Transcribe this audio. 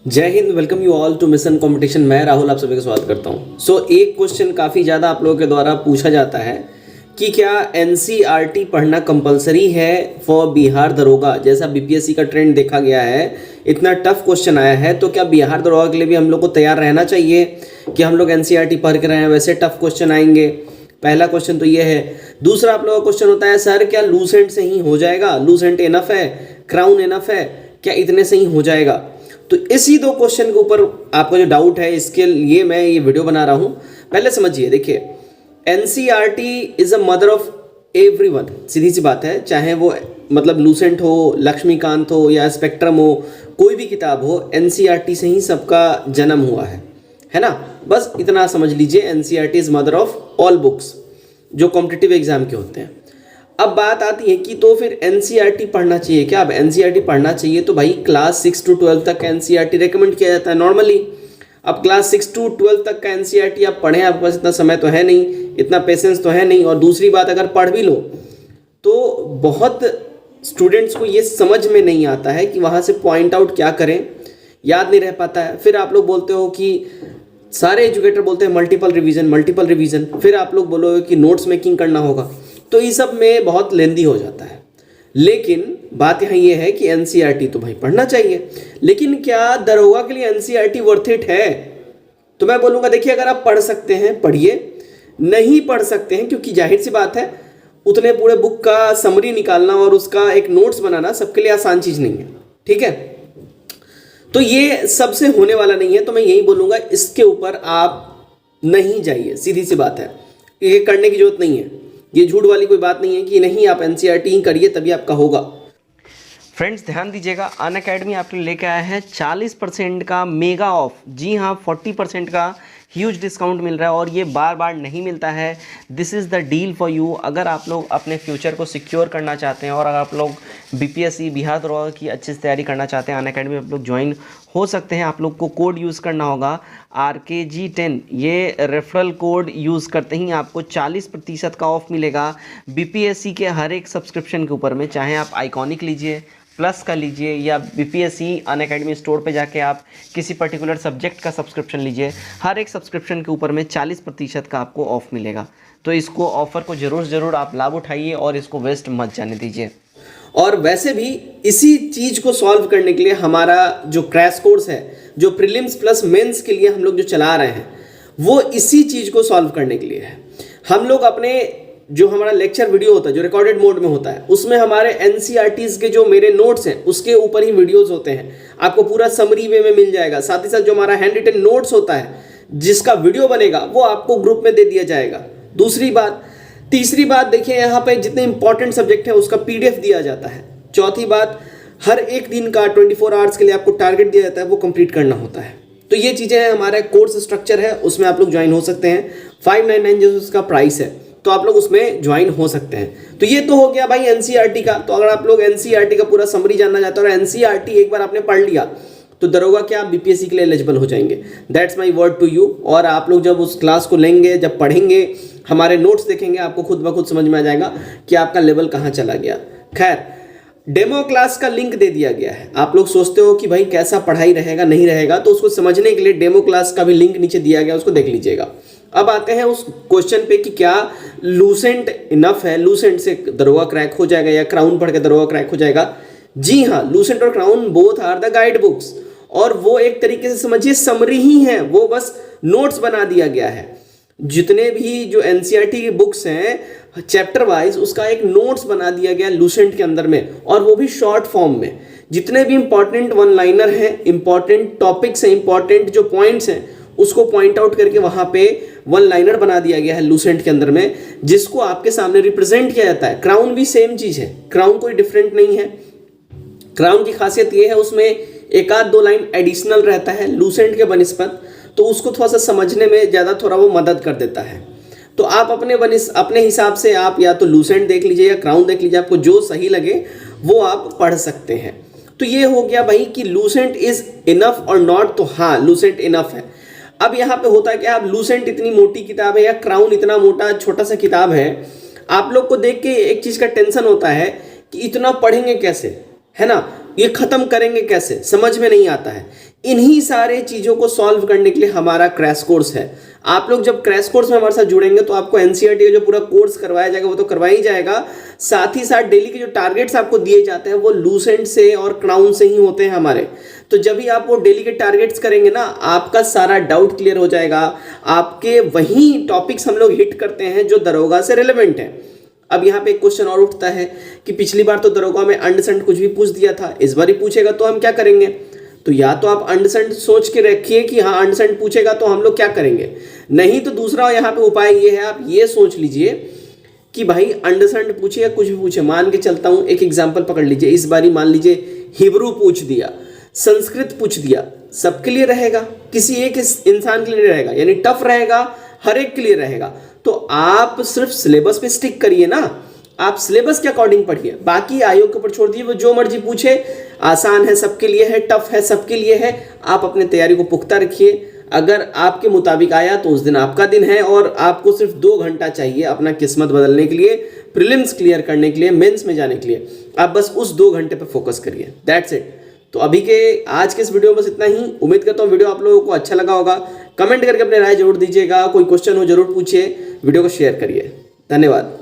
जय Hind. Welcome you all to mission competition. मैं राहुल आप सभी का स्वागत करता हूं। एक क्वेश्चन काफ़ी ज़्यादा आप लोगों के द्वारा पूछा जाता है कि क्या एनसीईआरटी पढ़ना कंपलसरी है फॉर बिहार दरोगा। जैसा बीपीएससी का ट्रेंड देखा गया है, इतना टफ क्वेश्चन आया है, तो क्या बिहार दरोगा के लिए भी हम लोग को तैयार रहना चाहिए कि हम लोग एनसीईआरटी पढ़ के रहें, वैसे टफ क्वेश्चन आएंगे। पहला क्वेश्चन तो ये है। दूसरा आप लोगों का क्वेश्चन होता है, सर क्या लूसेंट से ही हो जाएगा, लूसेंट इनफ है, क्राउन इनफ है, क्या इतने से ही हो जाएगा। तो इसी दो क्वेश्चन के ऊपर आपका जो डाउट है, इसके लिए मैं ये वीडियो बना रहा हूं। पहले समझिए, देखिए NCERT is a mother of everyone. सीधी सी बात है, चाहे वो मतलब लूसेंट हो, लक्ष्मीकांत हो या स्पेक्ट्रम हो, कोई भी किताब हो, एनसीईआरटी से ही सबका जन्म हुआ है ना। बस इतना समझ लीजिए, NCERT is mother of all books जो कॉम्पिटिटिव एग्जाम के होते हैं। अब बात आती है कि तो फिर एनसीईआरटी पढ़ना चाहिए क्या। अब एनसीईआरटी पढ़ना चाहिए तो भाई क्लास 6 to 12 तक एनसीईआरटी रेकमेंड किया जाता है नॉर्मली। अब क्लास 6 to 12 तक का एनसीईआरटी आप पढ़ें, आपके पास इतना समय तो है नहीं, इतना पेशेंस तो है नहीं। और दूसरी बात, अगर पढ़ भी लो तो बहुत स्टूडेंट्स को ये समझ में नहीं आता है कि वहाँ से पॉइंट आउट क्या करें, याद नहीं रह पाता है। फिर आप लोग बोलते हो कि सारे एजुकेटर बोलते हैं मल्टीपल रिवीजन, फिर आप लोग बोलोगे कि नोट्स मेकिंग करना होगा, तो इस सब में बहुत लेंदी हो जाता है। लेकिन बात यहाँ ये है कि एनसीईआरटी तो भाई पढ़ना चाहिए, लेकिन क्या दरोगा के लिए एनसीईआरटी वर्थ इट है। तो मैं बोलूँगा, देखिए अगर आप पढ़ सकते हैं पढ़िए, नहीं पढ़ सकते हैं, क्योंकि जाहिर सी बात है उतने पूरे बुक का समरी निकालना और उसका एक नोट्स बनाना सबके लिए आसान चीज़ नहीं है, ठीक है। तो ये सबसे होने वाला नहीं है, तो मैं यही बोलूँगा इसके ऊपर आप नहीं जाइए। सीधी सी बात है, ये करने की जरूरत नहीं है। ये झूठ वाली कोई बात नहीं है कि नहीं आप एनसीईआरटी ही करिए तभी आपका होगा। फ्रेंड्स ध्यान दीजिएगा, अनअकैडमी आपके लिए लेके आया है 40% का मेगा ऑफ। जी हाँ, 40% का ह्यूज डिस्काउंट मिल रहा है और ये बार बार नहीं मिलता है। This is the deal for you. अगर आप लोग अपने फ्यूचर को सिक्योर करना चाहते हैं और अगर आप लोग बीपीएससी बिहार दरोगा की अच्छे से तैयारी करना चाहते हैं, अनअकैडमी आप लोग ज्वाइन हो सकते हैं। आप लोग को कोड यूज़ करना होगा RKG10। ये रेफरल कोड यूज़ करते ही आपको 40% का ऑफ मिलेगा बीपीएससी के हर एक सब्सक्रिप्शन के ऊपर में। चाहे आप आइकॉनिक लीजिए, प्लस का लीजिए, या बीपीएससी अनअकैडमी स्टोर पे जाके आप किसी पर्टिकुलर सब्जेक्ट का सब्सक्रिप्शन लीजिए, हर एक सब्सक्रिप्शन के ऊपर में 40% का आपको ऑफ मिलेगा। तो इसको ऑफ़र को ज़रूर आप लाभ उठाइए और इसको वेस्ट मत जाने दीजिए। और वैसे भी इसी चीज़ को सॉल्व करने के लिए हमारा जो क्रैश कोर्स है, जो प्रीलिम्स प्लस मेंस के लिए हम लोग जो चला रहे हैं, वो इसी चीज़ को सॉल्व करने के लिए है। हम लोग अपने जो हमारा लेक्चर वीडियो होता है, जो रिकॉर्डेड मोड में होता है, उसमें हमारे एनसीईआरटीज के जो मेरे नोट्स हैं उसके ऊपर ही वीडियोस होते हैं, आपको पूरा समरी वे में मिल जाएगा। साथ ही साथ जो हमारा हैंड रिटन नोट्स होता है जिसका वीडियो बनेगा वो आपको ग्रुप में दे दिया जाएगा। तीसरी बात देखिए, यहाँ पे जितने इंपॉर्टेंट सब्जेक्ट हैं उसका पीडीएफ दिया जाता है। चौथी बात, हर एक दिन का 24 आवर्स के लिए आपको टारगेट दिया जाता है, वो कंप्लीट करना होता है। तो ये चीज़ें हैं, हमारा कोर्स स्ट्रक्चर है, उसमें आप लोग ज्वाइन हो सकते हैं। 599 जो उसका प्राइस है, तो आप लोग उसमें ज्वाइन हो सकते हैं। तो ये तो हो गया भाई एनसीईआरटी का। तो अगर आप लोग एनसीईआरटी का पूरा समरी जानना चाहते हो और एनसीईआरटी एक बार आपने पढ़ लिया तो दरोगा क्या, आप बीपीएससी के लिए एलिजिबल हो जाएंगे। That's my word to you. और आप लोग जब उस क्लास को लेंगे, जब पढ़ेंगे, हमारे नोट्स देखेंगे, आपको खुद ब खुद समझ में आ जाएगा कि आपका लेवल कहाँ चला गया। खैर, डेमो क्लास का लिंक दे दिया गया है। आप लोग सोचते हो कि भाई कैसा पढ़ाई रहेगा नहीं रहेगा, तो उसको समझने के लिए डेमो क्लास का भी लिंक नीचे दिया गया, उसको देख लीजिएगा। अब आते हैं उस क्वेश्चन पे कि क्या लूसेंट इनफ है, लूसेंट से दरोगा क्रैक हो जाएगा या क्राउन पढ़ के दरोगा क्रैक हो जाएगा। जी हाँ, लूसेंट और Crown both are the guide books, और वो एक तरीके से समझिए समरी ही है, वो बस नोट्स बना दिया गया है। जितने भी जो एनसीईआरटी की बुक्स हैं चैप्टर वाइज, उसका एक नोट्स बना दिया गया लूसेंट के अंदर में, और वो भी शॉर्ट फॉर्म में। जितने भी इंपॉर्टेंट वन लाइनर हैं, इंपॉर्टेंट टॉपिक्स हैं, इंपॉर्टेंट जो पॉइंट्स हैं, उसको पॉइंट आउट करके वहां पे वन लाइनर बना दिया गया है लूसेंट के अंदर में, जिसको आपके सामने रिप्रेजेंट किया जाता है। क्राउन भी सेम चीज है, क्राउन कोई डिफरेंट नहीं है। क्राउन की खासियत ये है, उसमें एक आध दो लाइन एडिशनल रहता है लूसेंट के बनिस्पत, तो उसको थोड़ा सा समझने में ज़्यादा थोड़ा वो मदद कर देता है। तो आप अपने हिसाब से आप या तो लूसेंट देख लीजिए या क्राउन देख लीजिए, आपको जो सही लगे वो आप पढ़ सकते हैं। तो ये हो गया भाई कि लूसेंट इज इनफ और नॉट। तो हाँ, लूसेंट इनफ है। अब यहाँ पे होता है कि आप लूसेंट इतनी मोटी किताब है या क्राउन इतना मोटा छोटा सा किताब है, आप लोग को देख के एक चीज़ का टेंशन होता है कि इतना पढ़ेंगे कैसे, है ना, ये खत्म करेंगे कैसे, समझ में नहीं आता है। इन्हीं सारे चीज़ों को सॉल्व करने के लिए हमारा क्रैश कोर्स है। आप लोग जब क्रैश कोर्स में हमारे साथ जुड़ेंगे तो आपको एनसीईआरटी का जो पूरा कोर्स करवाया जाएगा वो तो करवाया ही जाएगा, साथ ही साथ डेली के जो टारगेट्स आपको दिए जाते हैं वो लूसेंट से और क्राउन से ही होते हैं हमारे। तो जब भी आप वो डेली के टारगेट्स करेंगे ना, आपका सारा डाउट क्लियर हो जाएगा। आपके वही टॉपिक्स हम लोग हिट करते हैं जो दरोगा से रिलेवेंट है। अब यहाँ पे एक क्वेश्चन और उठता है कि पिछली बार तो दरोगा में अंडरसेंट कुछ भी पूछ दिया था, इस बार ही पूछेगा तो हम क्या करेंगे? तो या तो आप अंडरसेंट सोच के रखिए कि हाँ अंडरसेंट पूछेगा तो हम लोग क्या करेंगे, नहीं तो दूसरा यहाँ पे उपाय ये है, आप ये सोच लीजिए कि भाई अंडरसेंट पूछे या कुछ भी पूछे, मान के चलता हूँ एक एग्जाम्पल पकड़ लीजिए, इस बारी मान लीजिए हिब्रू पूछ दिया, संस्कृत पूछ दिया, सबके लिए रहेगा, किसी एक इंसान के लिए रहेगा, यानी टफ रहेगा, हर एक के लिए रहेगा। तो आप सिर्फ सिलेबस पे स्टिक करिए ना, आप सिलेबस के अकॉर्डिंग पढ़िए, बाकी आयोग के ऊपर छोड़ दीजिए, वो जो मर्जी पूछे, आसान है सबके लिए है, टफ है सबके लिए है। आप अपने तैयारी को पुख्ता रखिए, अगर आपके मुताबिक आया तो उस दिन आपका दिन है, और आपको सिर्फ 2 घंटा चाहिए अपना किस्मत बदलने के लिए, प्रीलिम्स क्लियर करने के लिए, मेंस में जाने के लिए। आप बस उस 2 घंटे पर फोकस करिए, दैट्स इट। तो अभी के आज के इस वीडियो में बस इतना ही। उम्मीद करता हूँ वीडियो आप लोगों को अच्छा लगा होगा। कमेंट करके अपने राय जरूर दीजिएगा, कोई क्वेश्चन हो जरूर पूछिए, वीडियो को शेयर करिए। धन्यवाद।